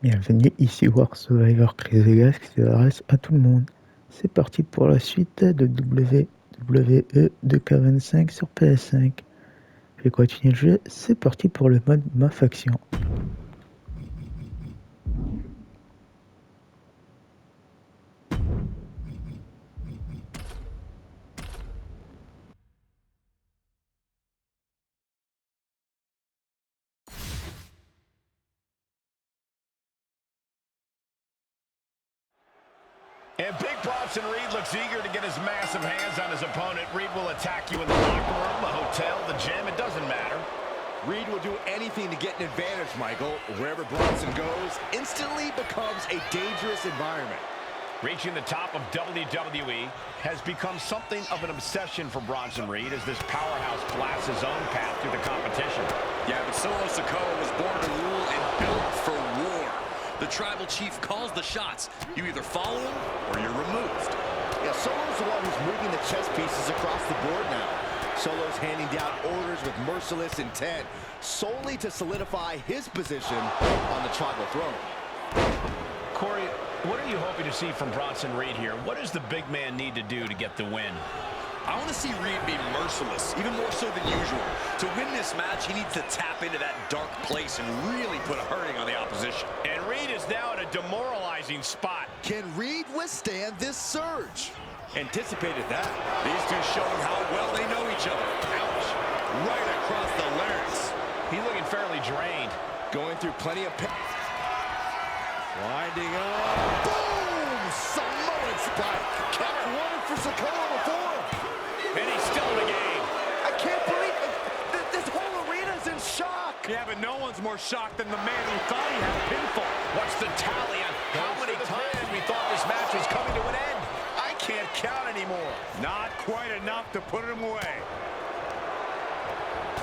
Bienvenue ici War Survivor Chris Vegas qui s'adresse à tout le monde. C'est parti pour la suite de WWE 2K25 sur PS5. Je vais continuer le jeu, c'est parti pour le mode Ma Faction. And Big Bronson Reed looks eager to get his massive hands on his opponent. Reed will attack you in the locker room, the hotel, the gym, it doesn't matter. Reed will do anything to get an advantage, Michael. Wherever Bronson goes, instantly becomes a dangerous environment. Reaching the top of WWE has become something of an obsession for Bronson Reed as this powerhouse blasts his own path through the competition. Yeah, but Solo Sikoa was born to rule and built for war. The tribal chief calls the shots. You either follow him or you're removed. Yeah, Solo's the one who's moving the chess pieces across the board now. Solo's handing down orders with merciless intent, solely to solidify his position on the tribal throne. Corey, what are you hoping to see from Bronson Reed here? What does the big man need to do to get the win? I want to see Reed be merciless, even more so than usual. To win this match, he needs to tap into that dark place and really put a hurting on the opposition. And Reed is now in a demoralizing spot. Can Reed withstand this surge? Anticipated that. These two showing how well they know each other. Ouch. Right across the larynx. He's looking fairly drained. Going through plenty of pain. Winding up. Boom! Samoan spike. Kept one for Sikoa before. And he's still in the game. I can't believe it. This whole arena's in shock. Yeah, but no one's more shocked than the man who thought he had a pinfall. What's the tally on how many times we thought this match was coming to an end? I can't count anymore. Not quite enough to put him away.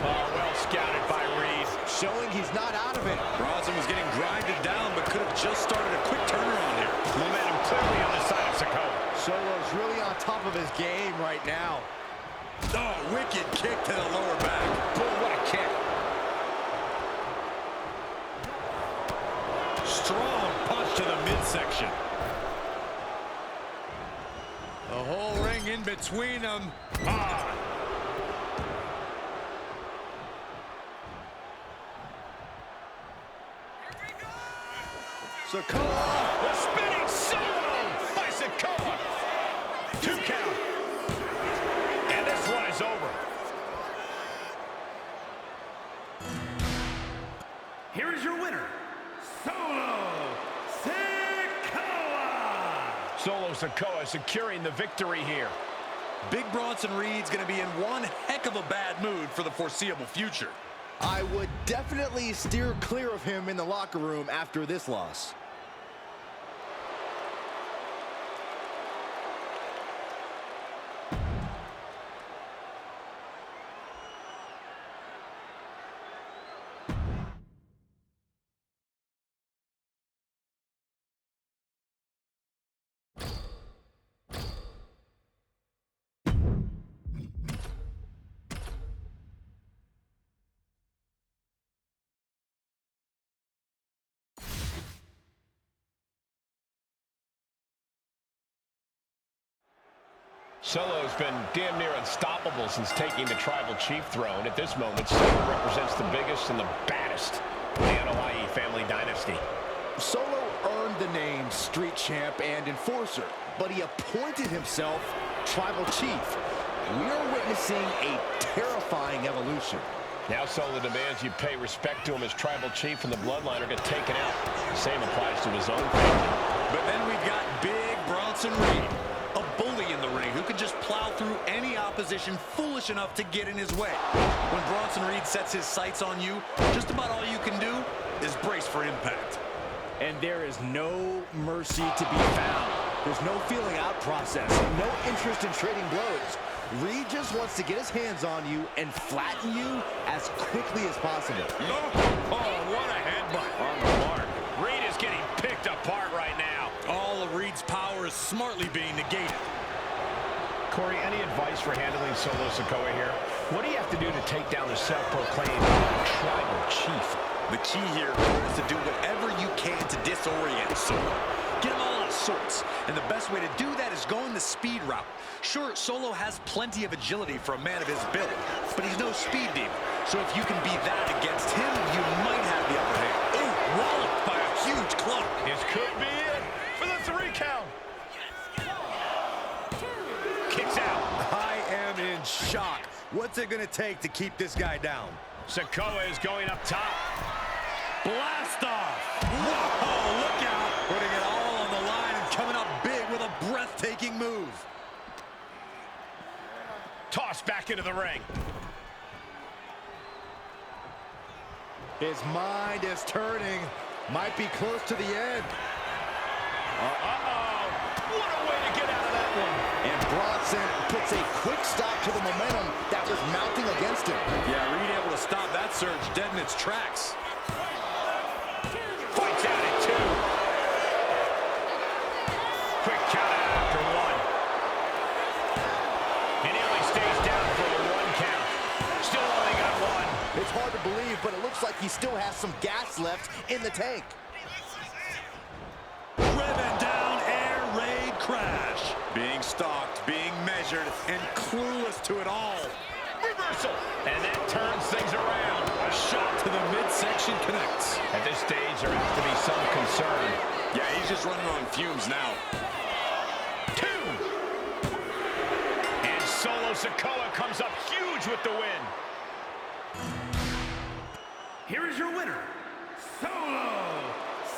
Oh, well scouted by Reed. Showing he's not out of it. Bronson was getting grinded down, but could have just started a quick turnaround here. Momentum clearly on the side of Sikoa. Solo's really on top of his game right now. Oh, wicked kick to the lower back. Boom, what a kick. Strong punch to the midsection. The whole ring in between them. Ah. Sikoa. The spinning solo by Sikoa. 2 count. And this one is over. Here is your winner, Solo Sikoa. Solo Sikoa securing the victory here. Big Bronson Reed's going to be in one heck of a bad mood for the foreseeable future. I would definitely steer clear of him in the locker room after this loss. Solo's been damn near unstoppable since taking the tribal chief throne. At this moment, Solo represents the biggest and the baddest in the NOIE family dynasty. Solo earned the name Street Champ and Enforcer, but he appointed himself Tribal Chief. We are witnessing a terrifying evolution. Now Solo demands you pay respect to him as tribal chief, and the bloodline are get taken out. The same applies to his own family. But then we've got Big Bronson Reed, a bully in the ring who can just plow through any opposition foolish enough to get in his way. When Bronson Reed sets his sights on you, just about all you can do is brace for impact. And there is no mercy to be found. There's no feeling out process, no interest in trading blows. Reed just wants to get his hands on you and flatten you as quickly as possible. Oh, what a headbutt. On the mark. Reed is getting picked apart right now. All of Reed's power is smartly being negated. Corey, any advice for handling Solo Sikoa here? What do you have to do to take down the self-proclaimed tribal chief? The key here is to do whatever you can to disorient Solo. Get him all out of sorts. And the best way to do that is going the speed route. Sure, Solo has plenty of agility for a man of his build, but he's no speed demon. So if you can be that against him, you might have the upper hand. Ooh, walloped by a huge club. This could be it for the 3 count. Kicks out. I am in shock. What's it going to take to keep this guy down? Sikoa is going up top. Blast off! Whoa, look out! Putting it all on the line and coming up big with a breathtaking move. Tossed back into the ring. His mind is turning. Might be close to the end. Uh-oh. What a way to get out of that one. And Bronson puts a quick stop to the momentum that was mounting against him. Yeah, Reed able to stop that surge dead in its tracks. Fights out at 2. Quick count out after 1. And he only stays down for a 1 count. Still only got 1. It's hard to believe, but it looks like he still has some gas left in the tank. Driven down, air raid crash. Being stalked, being measured, and clueless to it all. Reversal. And that turns things around. A shot to the midsection connects. At this stage, there has to be some concern. Yeah, he's just running on fumes now. 2. And Solo Sikoa comes up huge with the win. Here is your winner, Solo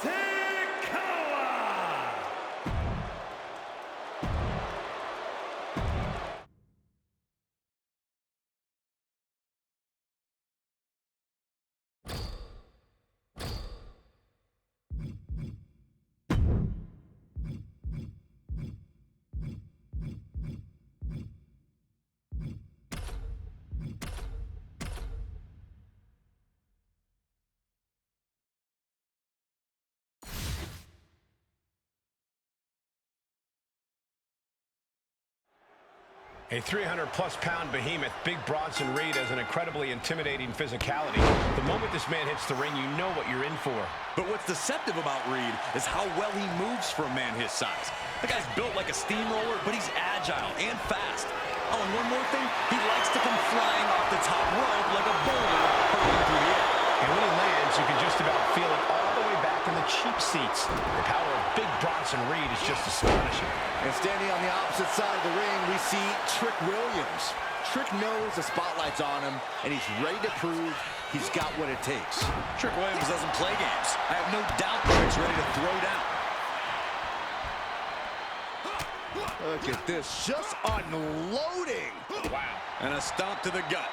Sikoa! A 300-plus-pound behemoth, Big Bronson Reed has an incredibly intimidating physicality. The moment this man hits the ring, you know what you're in for. But what's deceptive about Reed is how well he moves for a man his size. The guy's built like a steamroller, but he's agile and fast. Oh, and one more thing, he likes to come flying off the top rope like a boulder hurtling through the air. And when he lands, you can just about feel it all the way back in the cheap seats. The power of Big Bronson Reed is just astonishing. And standing on the opposite side of the ring, we see Trick Williams. Trick knows the spotlight's on him, and he's ready to prove he's got what it takes. Trick Williams doesn't play games. I have no doubt Trick's ready to throw down. Look at this, just unloading. Wow. And a stomp to the gut.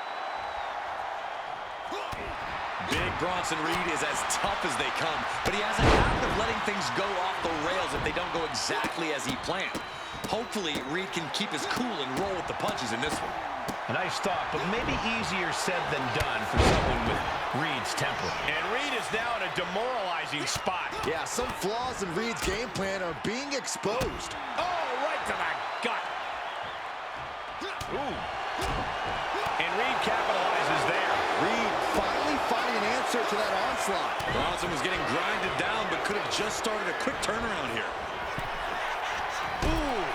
Big Bronson Reed is as tough as they come, but he has a habit of letting things go off the rails if they don't go exactly as he planned. Hopefully, Reed can keep his cool and roll with the punches in this one. A nice thought, but maybe easier said than done for someone with Reed's temper. And Reed is now in a demoralizing spot. Yeah, some flaws in Reed's game plan are being exposed. Oh, right to the gut. Ooh. And Reed capitalizes there. Reed finally finding an answer to that onslaught. Bronson was getting grinded down, but could have just started a quick turnaround here. Ooh.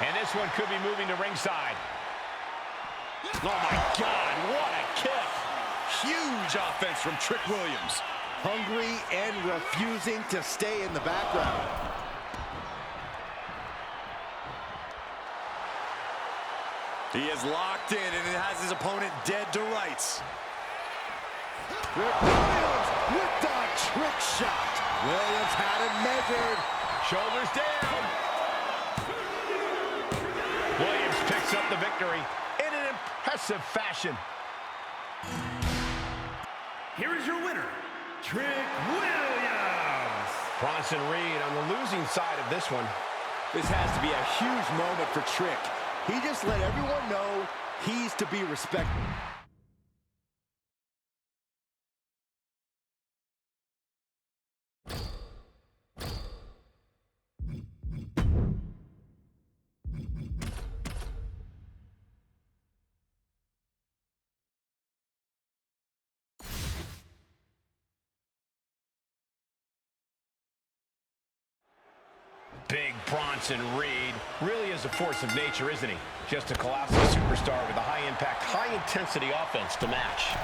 And this one could be moving to ringside. Oh, my God, what a kick. Huge offense from Trick Williams. Hungry and refusing to stay in the background. He is locked in and it has his opponent dead to rights. Trick Williams with the trick shot. Williams had it measured. Shoulders down. Williams picks up the victory in an impressive fashion. Here is your winner, Trick Williams. Bronson Reed on the losing side of this one. This has to be a huge moment for Trick. He just let everyone know he's to be respected. big Bronson Reed really is a force of nature, isn't he? Just a colossal superstar with a high-impact, high-intensity offense to match.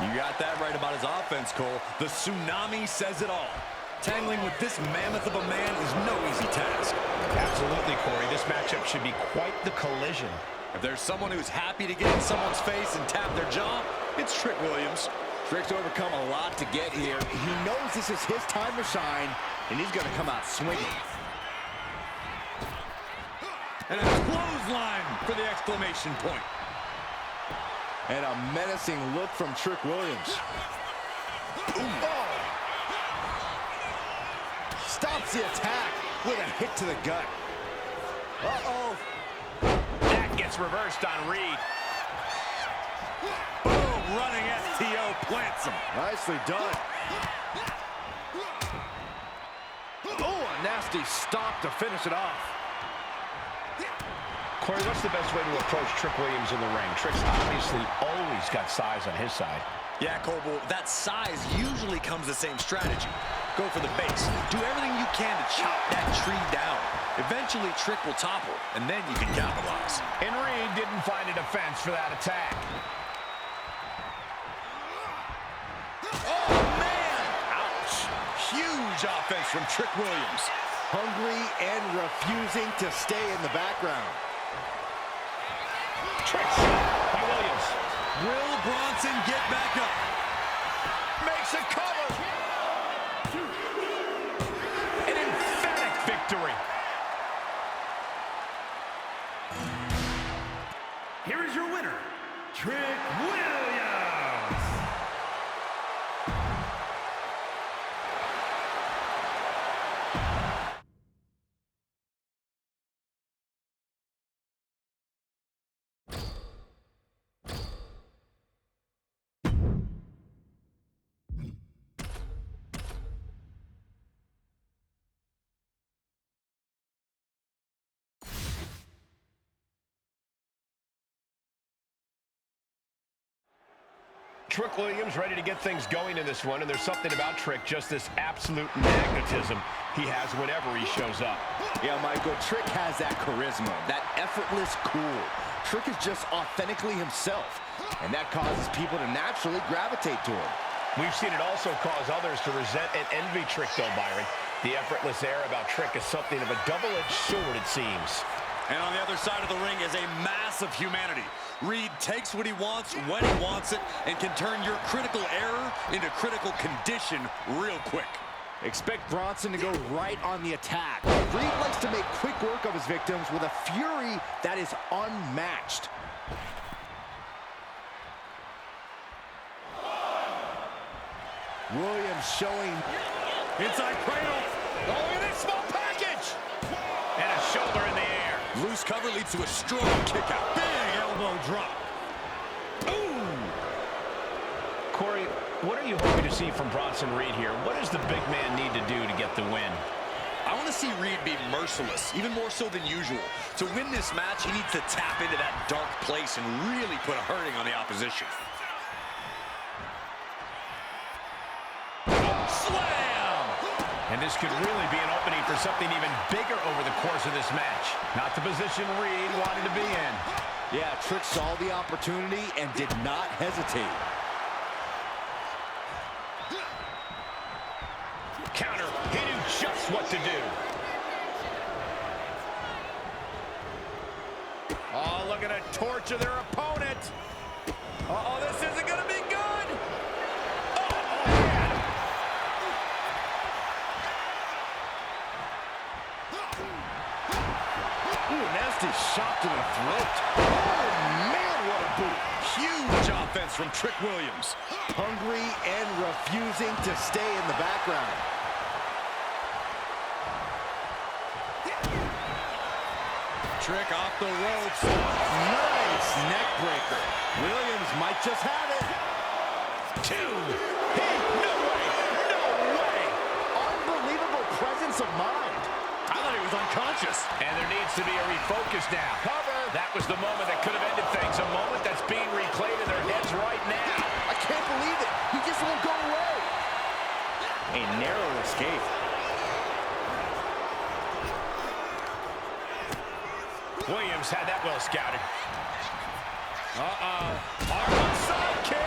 You got that right about his offense, Cole. The tsunami says it all. Tangling with this mammoth of a man is no easy task. Absolutely, Corey. This matchup should be quite the collision. If there's someone who's happy to get in someone's face and tap their jaw, it's Trick Williams. Trick's overcome a lot to get here. He knows this is his time to shine, and he's going to come out swinging. And a clothesline for the exclamation point. And a menacing look from Trick Williams. Oh. Stops the attack with a hit to the gut. Uh-oh. That gets reversed on Reed. Boom, running STO plants him. Nicely done. Oh, a nasty stop to finish it off. Corey, what's the best way to approach Trick Williams in the ring? Trick's obviously always got size on his side. Yeah, Coble, that size usually comes the same strategy. Go for the base. Do everything you can to chop that tree down. Eventually, Trick will topple, and then you can capitalize. And Reed didn't find a defense for that attack. Oh, man! Ouch! Huge offense from Trick Williams. Hungry and refusing to stay in the background. Trick shot by Williams. Will Bronson get back up? Makes a cover. An emphatic victory. Here is your winner, Trick Williams. Trick Williams ready to get things going in this one, and there's something about Trick, just this absolute magnetism he has whenever he shows up. Yeah, Michael, Trick has that charisma, that effortless cool. Trick is just authentically himself, and that causes people to naturally gravitate to him. We've seen it also cause others to resent and envy Trick, though, Byron. The effortless air about Trick is something of a double-edged sword, it seems. And on the other side of the ring is a mass of humanity. Reed takes what he wants when he wants it and can turn your critical error into critical condition real quick. Expect Bronson to go right on the attack. Reed likes to make quick work of his victims with a fury that is unmatched. Williams showing Inside cradle. Oh, look at this small package! And a shoulder in the air. Loose cover leads to a strong kick out. Big elbow drop. Ooh! Corey, what are you hoping to see from Bronson Reed here? What does the big man need to do to get the win? I want to see Reed be merciless, even more so than usual. To win this match, he needs to tap into that dark place and really put a hurting on the opposition. Slam! And this could really be an opening for something even bigger over the course of this match. Not the position Reed wanted to be in. Yeah, Trick saw the opportunity and did not hesitate. Counter. He knew just what to do. Oh, looking to torture their opponent. Uh-oh, this isn't going to be good. Oh, man. Ooh, nasty shot to the throat. Oh, man, what a boot. Huge offense from Trick Williams. Hungry and refusing to stay in the background. Trick off the ropes. Nice neck breaker. Williams might just have it. Two. Hey, no way. No way. Unbelievable presence of mind. I thought he was unconscious. And there needs to be a refocus now. Cover. That was the moment that could have ended things. A moment that's being replayed in their heads right now. I can't believe it. He just won't go away. A narrow escape. Williams had that well scouted. Arm side kick.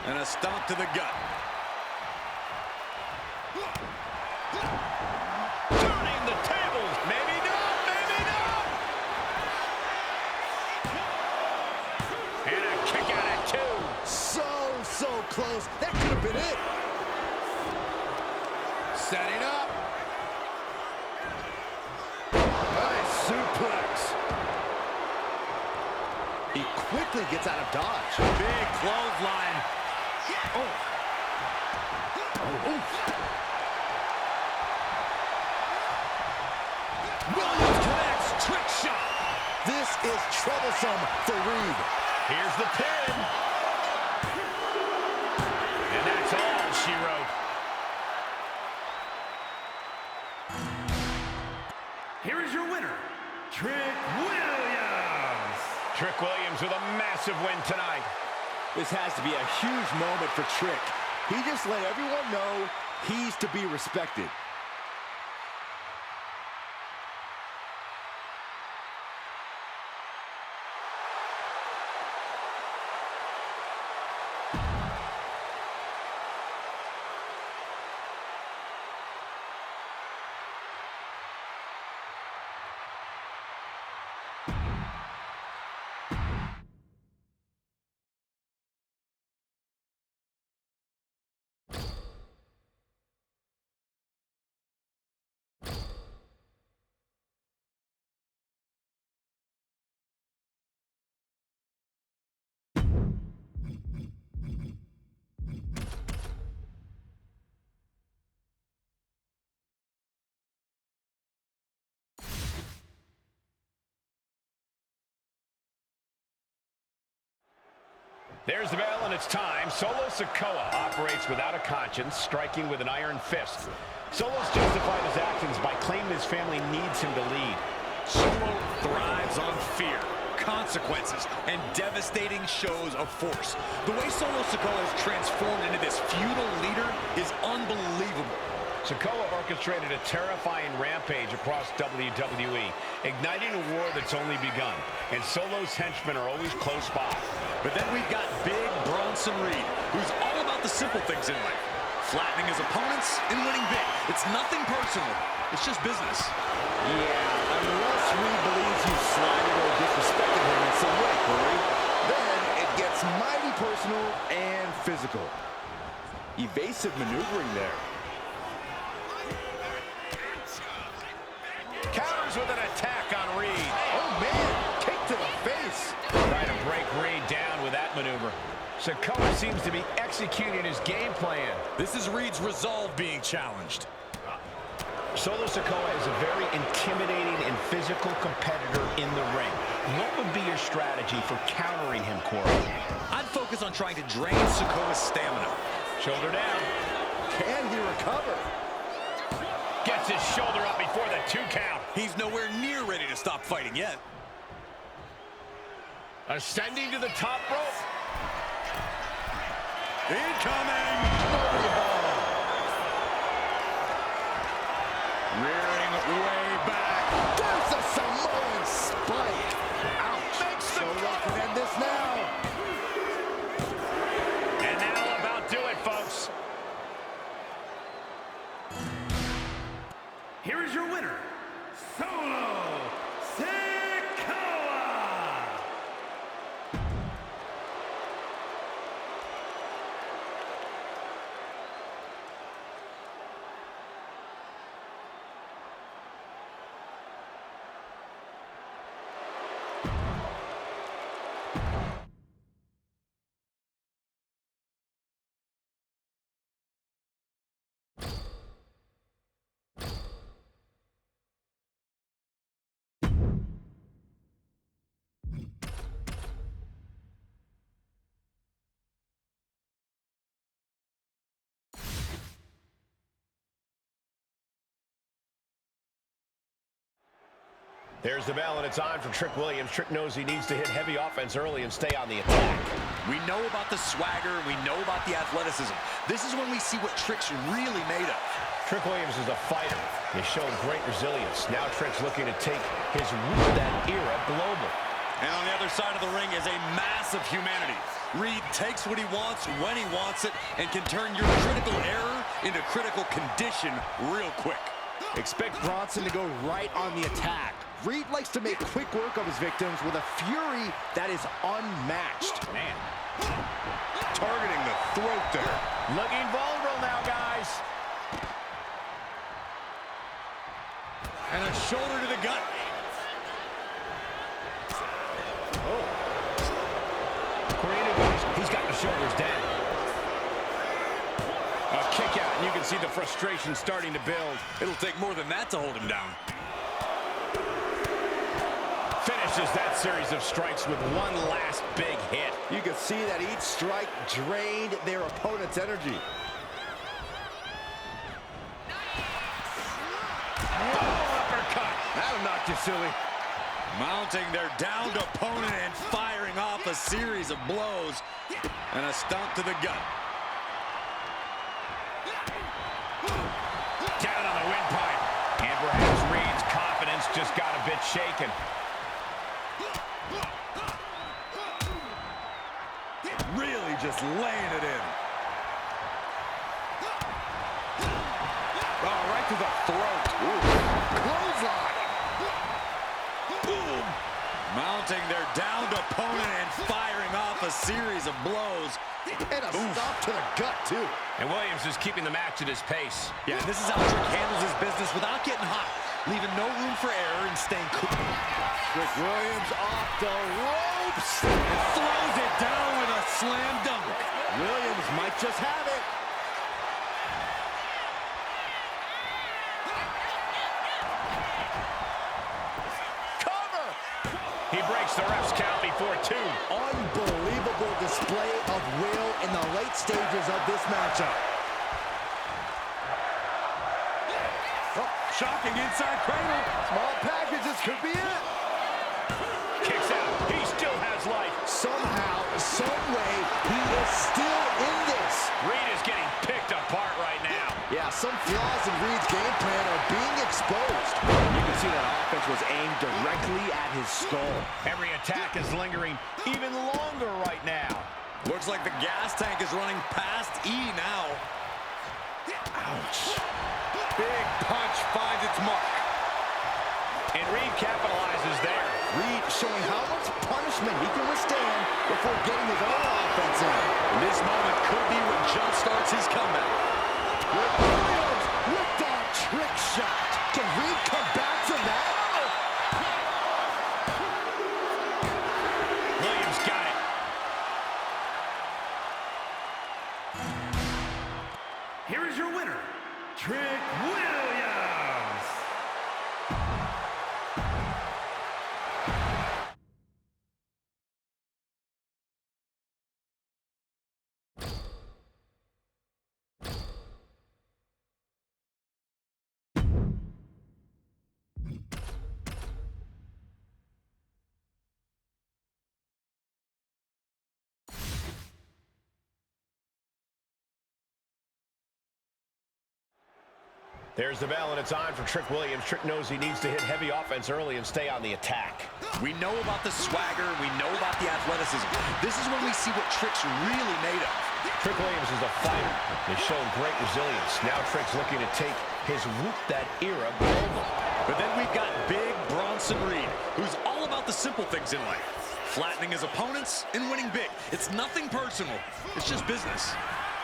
And a stomp to the gut. Turning the tables. Maybe not, maybe not. And a kick out at 2. So close. That could have been it. Setting up. Nice suplex. He quickly gets out of dodge. Big clothesline. Oh. Williams connects. Trick shot. This is troublesome for Reed. Here's the pin. And that's all she wrote. Here is your winner, Trick Williams. Trick Williams with a massive win tonight. This has to be a huge moment for Trick. He just let everyone know he's to be respected. There's the bell, and it's time. Solo Sikoa operates without a conscience, striking with an iron fist. Solo's justified his actions by claiming his family needs him to lead. Solo thrives on fear, consequences, and devastating shows of force. The way Solo Sikoa has transformed into this feudal leader is unbelievable. Sikoa orchestrated a terrifying rampage across WWE, igniting a war that's only begun. And Solo's henchmen are always close by. But then we've got Big Bronson Reed, who's all about the simple things in life. Flattening his opponents and winning big. It's nothing personal. It's just business. Yeah, unless Reed believes you slighted or disrespected him in some way, Corey, then it gets mighty personal and physical. Evasive maneuvering there. Counters with an attack on Reed. Oh, man, kick to the face. Trying to break Reed down with that maneuver. Sikoa seems to be executing his game plan. This is Reed's resolve being challenged. Solo Sikoa is a very intimidating and physical competitor in the ring. What would be your strategy for countering him, Corey? I'd focus on trying to drain Sikoa's stamina. Shoulder down. Can he recover? Gets his shoulder up before the 2 count. He's nowhere near ready to stop fighting yet. Ascending to the top rope. Incoming! Rearing way back. There's a Samoan spike. Ouch. Makes the Solo cover. can end this now. And that'll about do it, folks. Here is your winner, Solo Sikoa. There's the bell, and it's on for Trick Williams. Trick knows he needs to hit heavy offense early and stay on the attack. We know about the swagger, we know about the athleticism. This is when we see what Trick's really made of. Trick Williams is a fighter. He's shown great resilience. Now Trick's looking to take his root that era global. And on the other side of the ring is a mass of humanity. Reed takes what he wants when he wants it and can turn your critical error into critical condition real quick. Expect Bronson to go right on the attack. Reed likes to make quick work of his victims with a fury that is unmatched. Man. Targeting the throat there. Looking vulnerable now, guys. And a shoulder to the gut. He's got the shoulders down. A kick out, and you can see the frustration starting to build. It'll take more than that to hold him down. Finishes that series of strikes with one last big hit. You can see that each strike drained their opponent's energy. Oh, uppercut. That'll knock you silly. Mounting their downed opponent and firing off a series of blows. And a stomp to the gut. Down on the windpipe. And perhaps Reed's confidence just got a bit shaken. Really just laying it in. Oh, right to the throat. Clothesline. Boom. Mounting their downed opponent and firing off a series of blows. And a stop to the gut, too. And Williams is keeping the match at his pace. Yeah, this is how Trick handles his business without getting hot, leaving no room for error and staying cool. Trick Williams off the ropes. And throws it down with a slam dunk. Williams might just have it. Cover. He breaks the ref's count before two. Unbelievable display of will in the late stages of this matchup. Oh, shocking inside cradle. Small packages could be it. Kicks out. He still has life. Somehow, some way, he is still in this. Reed is getting picked apart right now. Yeah, some flaws in Reed's game plan are being exposed. You can see that offense was aimed directly at his skull. Every attack is lingering even longer right now. Looks like the gas tank is running past E now. Ouch. Big punch finds its mark. And Reed capitalizes there. Reed showing how much punishment he can withstand before getting his own offense in. This moment could be what jump-starts his comeback. Williams with the trick shot. Can Reed come back from that? Williams got it. Here is your winner, Trick Williams. There's the bell, and it's on for Trick Williams. Trick knows he needs to hit heavy offense early and stay on the attack. We know about the swagger. We know about the athleticism. This is when we see what Trick's really made of. Trick Williams is a fighter. He's shown great resilience. Now Trick's looking to take his Whoop That era global. But then we've got Big Bronson Reed, who's all about the simple things in life. Flattening his opponents and winning big. It's nothing personal. It's just business.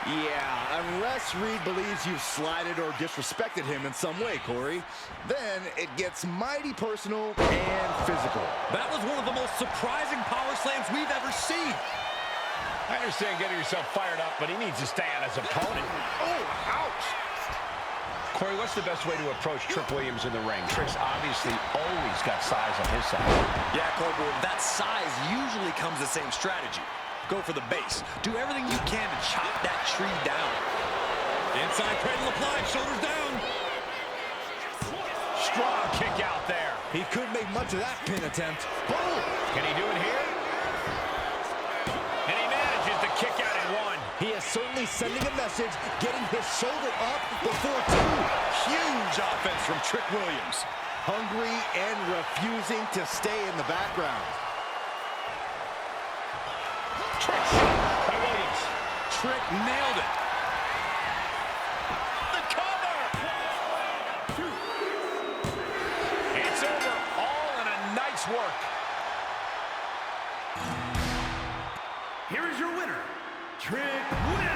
Yeah, unless Reed believes you've slighted or disrespected him in some way, Corey, then it gets mighty personal and physical. That was one of the most surprising power slams we've ever seen. I understand getting yourself fired up, but he needs to stay on his opponent. Oh, ouch! Corey, what's the best way to approach Trick Williams in the ring? Trick's obviously always got size on his side. Yeah, Corey, that size usually comes the same strategy. Go for the base. Do everything you can to chop that tree down. Inside cradle applied, shoulders down. Strong kick out there. He couldn't make much of that pin attempt. Boom! Can he do it here? And he manages to kick out in one. He has certainly sending a message, getting his shoulder up before two. Huge offense from Trick Williams. Hungry and refusing to stay in the background. Trick shot by Williams. Trick nailed it. The cover! It's over, all in a night's work. Here is your winner, Trick Williams.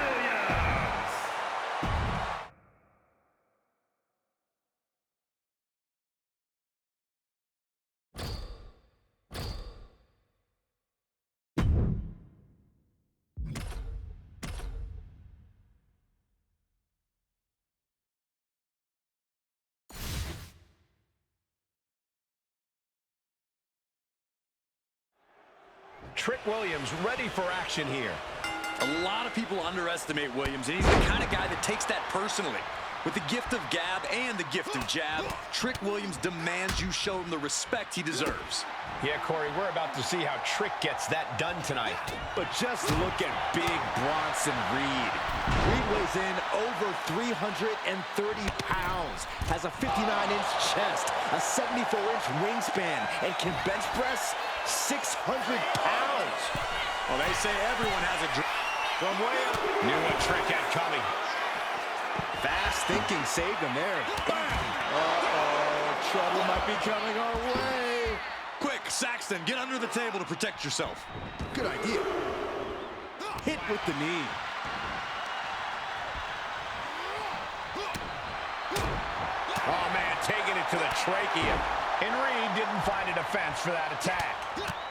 Trick Williams ready for action here. A lot of people underestimate Williams, and he's the kind of guy that takes that personally. With the gift of gab and the gift of jab, Trick Williams demands you show him the respect he deserves. Yeah, Corey, we're about to see how Trick gets that done tonight. But just look at big Bronson Reed. Reed weighs in over 330 pounds, has a 59-inch chest, a 74-inch wingspan, and can bench press 600 pounds. Well, they say everyone has a dream. From way up. Knew what Trick had coming. Fast thinking saved him there. Bam! Uh-oh, trouble might be coming our way. Quick, Saxton, get under the table to protect yourself. Good idea. Hit with the knee. Oh, man, taking it to the trachea. And Reed didn't find a defense for that attack.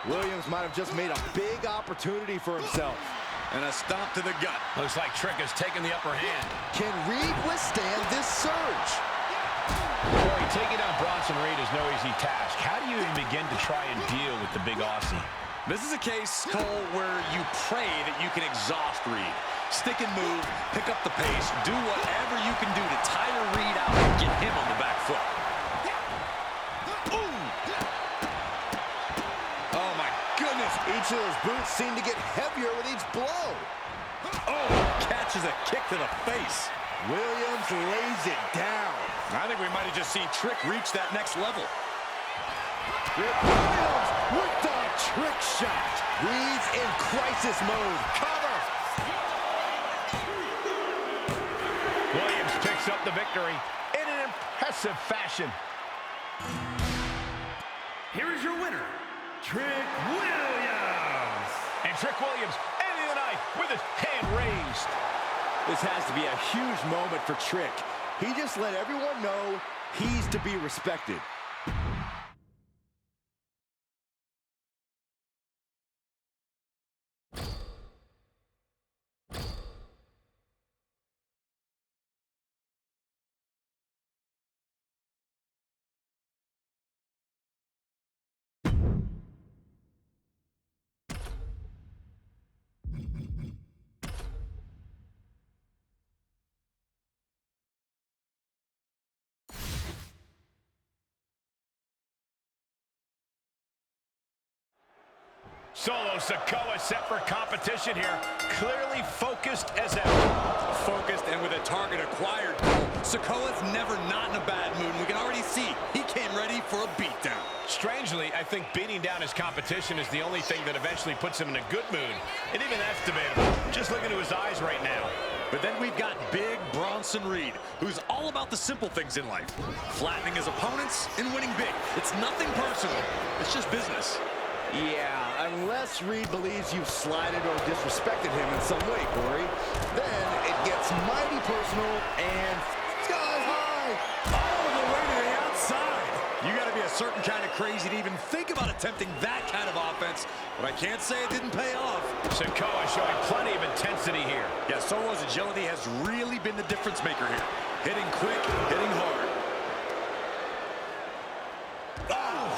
Williams might have just made a big opportunity for himself. And a stomp to the gut. Looks like Trick has taken the upper hand. Can Reed withstand this surge? Corey, taking out Bronson Reed is no easy task. How do you even begin to try and deal with the big Aussie? This is a case, Cole, where you pray that you can exhaust Reed. Stick and move, pick up the pace, do whatever you can do to tire Reed out and get him on the back foot. Ooh! Oh, my goodness. Each of those boots seem to get heavier with each blow. Oh, catches a kick to the face. Williams lays it down. I think we might have just seen Trick reach that next level. Trick Williams with the trick shot. Reed's in crisis mode. Cover. Williams picks up the victory in an impressive fashion. Here is your winner, Trick Williams. And Trick Williams ending the night with his hand raised. This has to be a huge moment for Trick. He just let everyone know he's to be respected. Solo Sikoa set for competition here. Clearly focused as ever. Focused and with a target acquired. Sikoa's never not in a bad mood. We can already see he came ready for a beatdown. Strangely, I think beating down his competition is the only thing that eventually puts him in a good mood. And even that's debatable. Just look into his eyes right now. But then we've got big Bronson Reed, who's all about the simple things in life. Flattening his opponents and winning big. It's nothing personal. It's just business. Yeah, unless Reed believes you've slighted or disrespected him in some way, Corey. Then it gets mighty personal and sky high. All the way to the outside. You got to be a certain kind of crazy to even think about attempting that kind of offense. But I can't say it didn't pay off. Sikoa showing plenty of intensity here. Yeah, Solo's agility has really been the difference maker here. Hitting quick, hitting hard. Oh,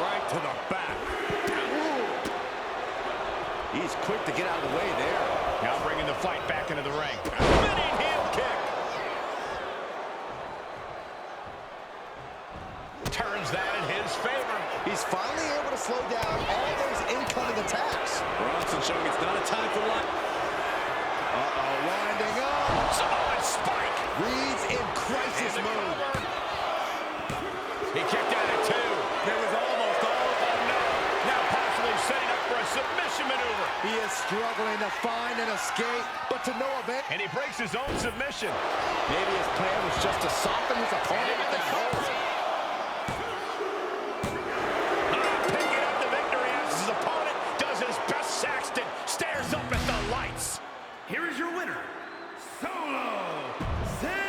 right to the back. He's quick to get out of the way there. Now bringing the fight back into the ring. Spinning heel kick. Turns that in his favor. He's finally able to slow down all those incoming attacks. Bronson showing it's not a time for luck. Winding up. Samoan spike. Reed's in crisis mode. He kicked out at 2. It was almost all or nothing. Now possibly setting up for a submission maneuver. He is struggling to find an escape, but to no avail. And he breaks his own submission. Maybe his plan was just to soften his opponent with the hold. Picking up the victory as his opponent does his best. Saxton stares up at the lights. Here is your winner, Solo Sikoa!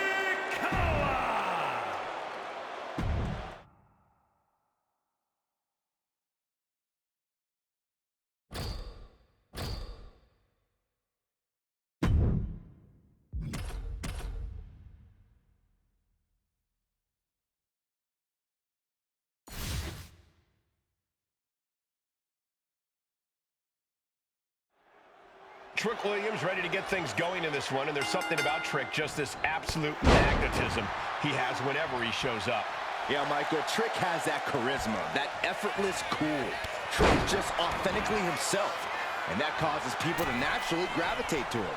Trick Williams ready to get things going in this one, and there's something about Trick, just this absolute magnetism he has whenever he shows up. Yeah, Michael, Trick has that charisma, that effortless cool. Trick is just authentically himself, and that causes people to naturally gravitate to him.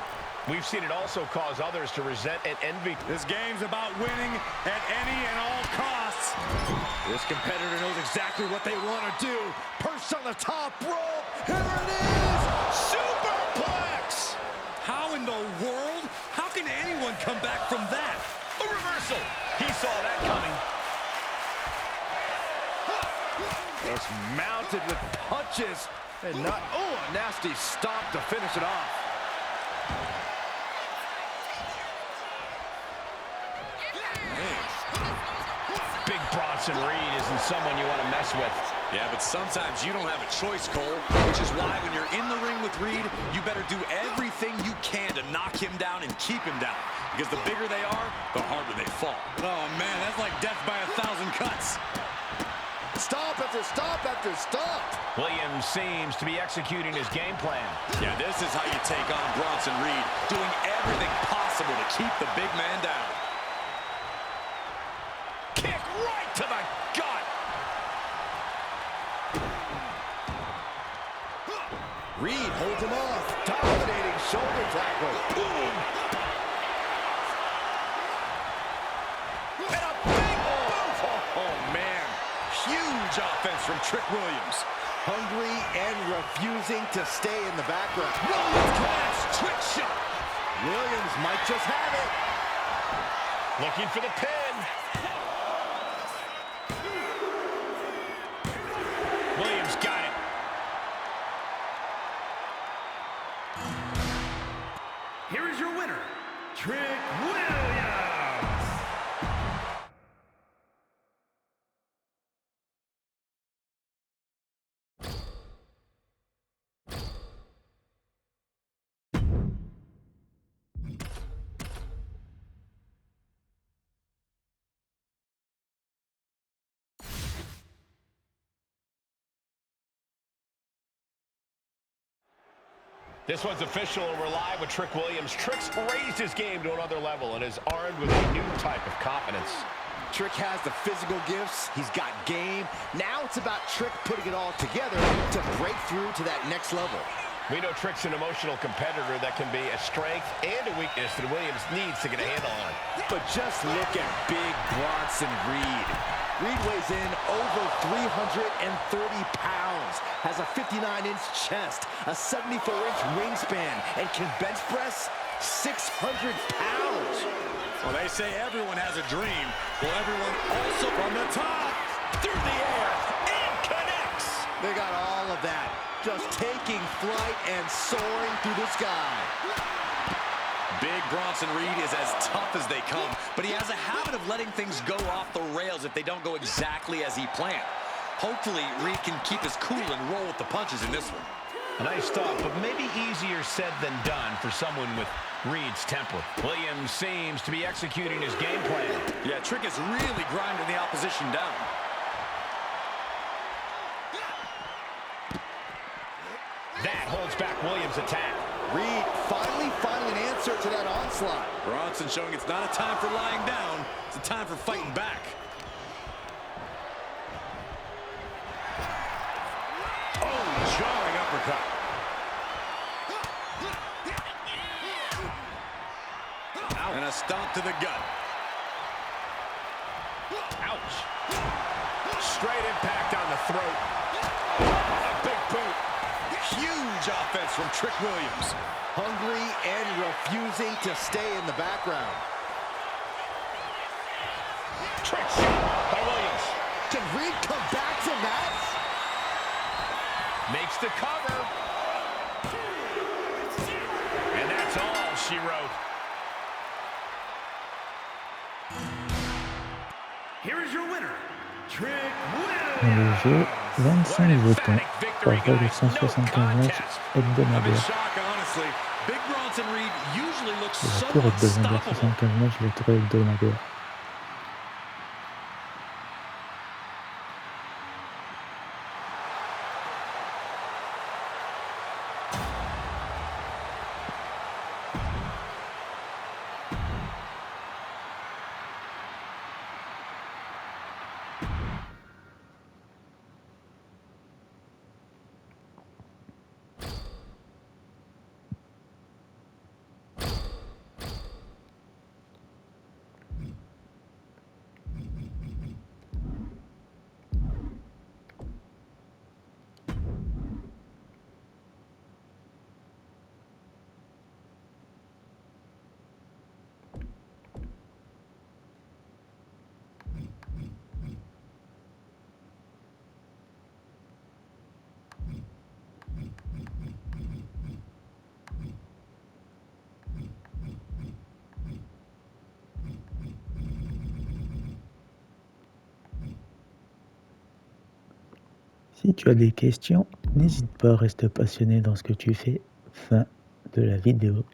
We've seen it also cause others to resent and envy. This game's about winning at any and all costs. This competitor knows exactly what they want to do. Perched on the top rope. Here it is! Superplex! How in the world? How can anyone come back from that? A reversal. He saw that coming. It's mounted with punches and not, oh, a nasty stop to finish it off. Big Bronson Reed isn't someone you want to mess with. Yeah, but sometimes you don't have a choice, Cole, which is why when you're in the ring with Reed, you better do everything you can to knock him down and keep him down. Because the bigger they are, the harder they fall. Oh, man, that's like death by 1,000 cuts. Stop after stop after stop. Williams seems to be executing his game plan. Yeah, this is how you take on Bronson Reed, doing everything possible to keep the big man down. Kick right to the gut. Reed holds him off. Dominating shoulder tackle. Boom. And a big move. Oh, man. Huge offense from Trick Williams. Hungry and refusing to stay in the background. Williams grabs, trick shot. Williams might just have it. Looking for the pin. Williams got it. Here is your winner, Trick Williams! This one's official, and we're live with Trick Williams. Trick's raised his game to another level and is armed with a new type of confidence. Trick has the physical gifts. He's got game. Now it's about Trick putting it all together to break through to that next level. We know Trick's an emotional competitor that can be a strength and a weakness that Williams needs to get a handle on. But just look at big Bronson Reed. Reed weighs in over 330 pounds, has a 59-inch chest, a 74-inch wingspan, and can bench press 600 pounds. Well, they say everyone has a dream. Well, everyone also from the top, through the air, and connects. They got all of that, just taking flight and soaring through the sky. Big Bronson Reed is as tough as they come, but he has a habit of letting things go off the rails if they don't go exactly as he planned. Hopefully, Reed can keep his cool and roll with the punches in this one. A nice thought, but maybe easier said than done for someone with Reed's temper. Williams seems to be executing his game plan. Yeah, Trick is really grinding the opposition down. That holds back Williams' attack. Reed finally finding an answer to that onslaught. Bronson showing it's not a time for lying down, it's a time for fighting back. Oh, jarring uppercut. And a stomp to the gut. Ouch. Straight impact on the throat. A big boot. Huge offense from Trick Williams. Hungry and refusing to stay in the background. Trick shot by Williams. Can Reed come back from that? Makes the cover. And that's all she wrote. Here is your winner, Trick Dans le Williams. jeu, 25 jetons Emphatic victory, pour guys. les No 175 matchs contest. I'm in hebdomadaires. shock, honestly. Big Bronson Reed usually looks Le so tour hebdomadaire, unstoppable. 75 matchs, le tour hebdomadaire. Si tu as des questions, n'hésite pas à rester passionné dans ce que tu fais. Fin de la vidéo.